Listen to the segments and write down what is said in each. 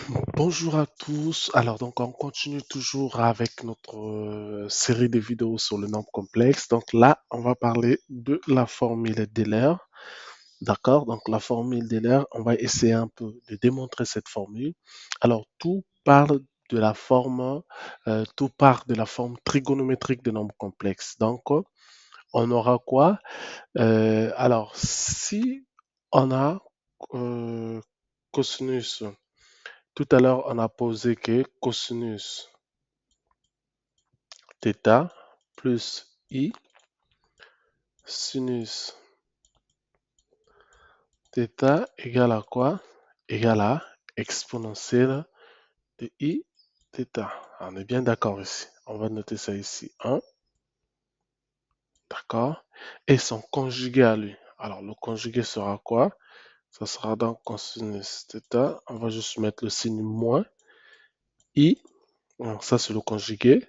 Bonjour à tous. Alors donc on continue toujours avec notre série de vidéos sur le nombre complexe. Donc là, on va parler de la formule d'Euler. D'accord? Donc la formule d'Euler, on va essayer un peu de démontrer cette formule. Alors tout part de la forme trigonométrique de nombres complexes. Donc on aura quoi? Alors si on a euh, cosinus. Tout à l'heure, on a posé que cosinus θ plus i sinus θ égale à quoi? Égale à exponentielle de i θ. On est bien d'accord ici. On va noter ça ici. 1, d'accord? Et son conjugué à lui. Alors, le conjugué sera quoi? Ça sera donc cosinus θ. On va juste mettre le signe moins i. Donc, ça, c'est le conjugué.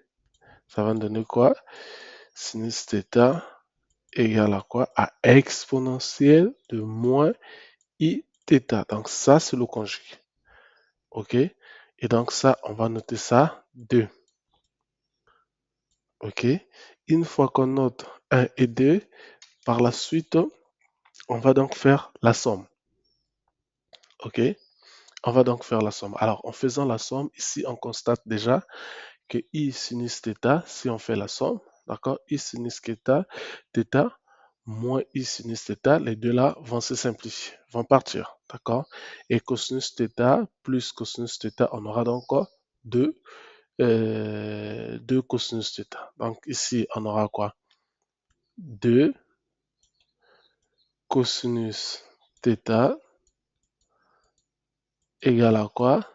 Ça va me donner quoi? Sinus θ égale à quoi? À exponentielle de moins i θ. Donc ça, c'est le conjugué. OK? Et donc ça, on va noter ça 2. OK? Une fois qu'on note 1 et 2, par la suite, on va donc faire la somme. OK? On va donc faire la somme. Alors, en faisant la somme, ici, on constate déjà que i sinus θ, si on fait la somme, d'accord, i sinus θ moins i sinus θ, les deux là vont se simplifier, vont partir, d'accord. Et cosinus θ plus cosinus θ, on aura donc quoi? 2 cosinus θ. Donc ici, on aura quoi? 2 cosinus θ égale à quoi?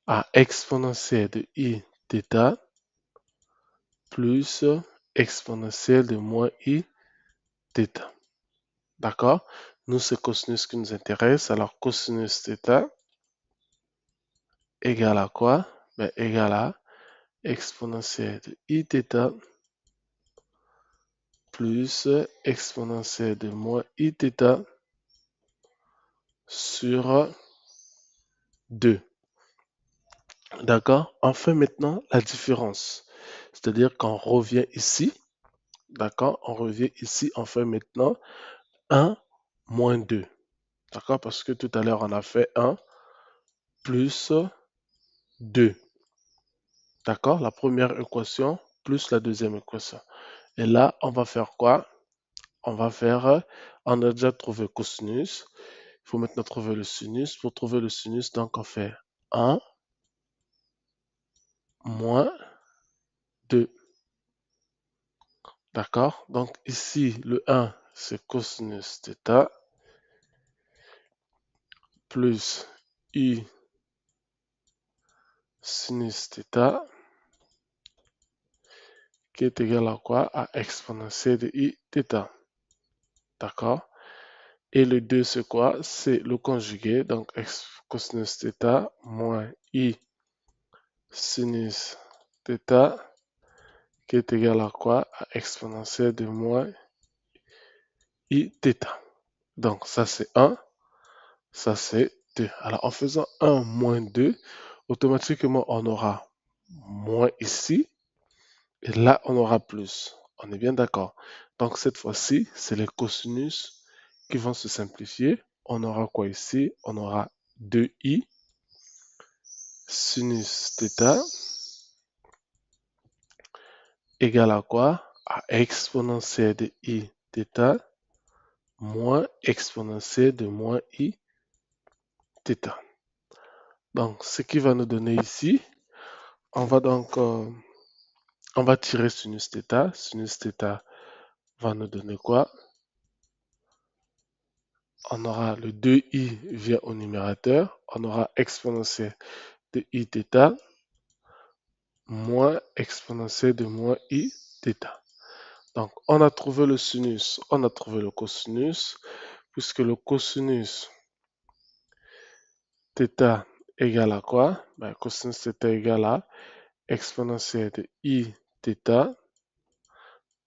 À exponentielle de i θ plus exponentielle de moins i θ. D'accord? Nous, c'est cosinus qui nous intéresse. Alors, cosinus θ égale à quoi? Ben, égale à exponentielle de i θ plus exponentielle de moins i θ sur 2. D'accord? On fait maintenant la différence. C'est-à-dire qu'on revient ici. D'accord? On revient ici. On fait maintenant 1 moins 2. D'accord? Parce que tout à l'heure, on a fait 1 plus 2. D'accord? La première équation plus la deuxième équation. Et là, on va faire quoi? On va faire, on a déjà trouvé cosinus. Il faut maintenant trouver le sinus. Pour trouver le sinus, donc on fait 1 moins 2. D'accord? Donc ici, le 1, c'est cosinus θ plus i sinus θ qui est égal à quoi? À exponentielle de i θ. D'accord? Et le 2, c'est quoi? C'est le conjugué. Donc cosinus θ moins i sinus θ qui est égal à quoi? À exponentielle de moins i θ. Donc ça c'est 1, ça c'est 2. Alors en faisant 1 moins 2, automatiquement on aura moins ici, et là on aura plus. On est bien d'accord. Donc cette fois-ci, c'est les cosinus qui vont se simplifier. On aura quoi ici? On aura 2i sinus θ égale à quoi? À exponentielle de i θ moins exponentielle de moins i θ. Donc, ce qui va nous donner ici, on va donc, on va tirer sinus θ. Sinus θ va nous donner quoi? On aura le 2i vient au numérateur, on aura exponentielle de i θ moins exponentielle de moins i θ. Donc, on a trouvé le sinus, on a trouvé le cosinus, puisque le cosinus θ égale à quoi? Ben, cosinus θ égale à exponentielle de i θ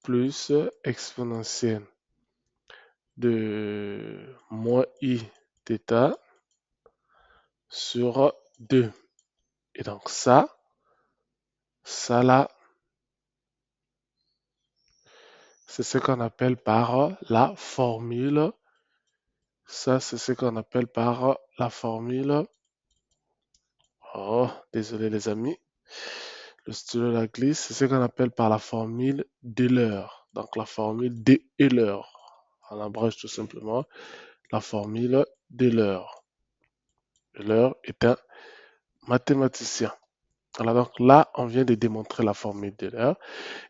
plus exponentielle de moins i θ sur 2. Et donc ça là, c'est ce qu'on appelle par la formule. Ça, c'est ce qu'on appelle par la formule. Oh, désolé les amis. Le stylo la glisse, c'est ce qu'on appelle par la formule d'Euler. Donc la formule d'Euler. On abrège tout simplement la formule d'Euler. Euler est un mathématicien. Alors donc là, on vient de démontrer la formule d'Euler.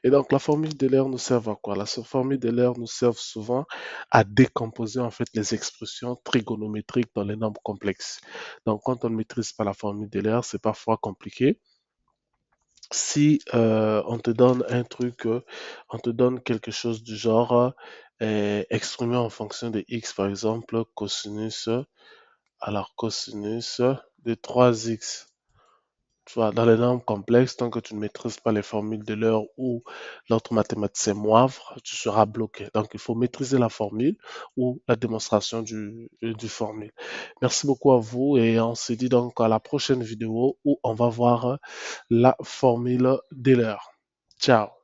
Et donc la formule d'Euler nous sert à quoi? La formule d'Euler nous sert souvent à décomposer en fait les expressions trigonométriques dans les nombres complexes. Donc quand on ne maîtrise pas la formule d'Euler, c'est parfois compliqué. Si on te donne un truc, on te donne quelque chose du genre exprimé en fonction de x, par exemple, cosinus, alors cosinus de 3x. Tu vois, dans les nombres complexes, tant que tu ne maîtrises pas les formules de l'heure ou l'autre mathématicien moivre, tu seras bloqué. Donc, il faut maîtriser la formule ou la démonstration du formule. Merci beaucoup à vous et on se dit donc à la prochaine vidéo où on va voir la formule d'Euler. Ciao.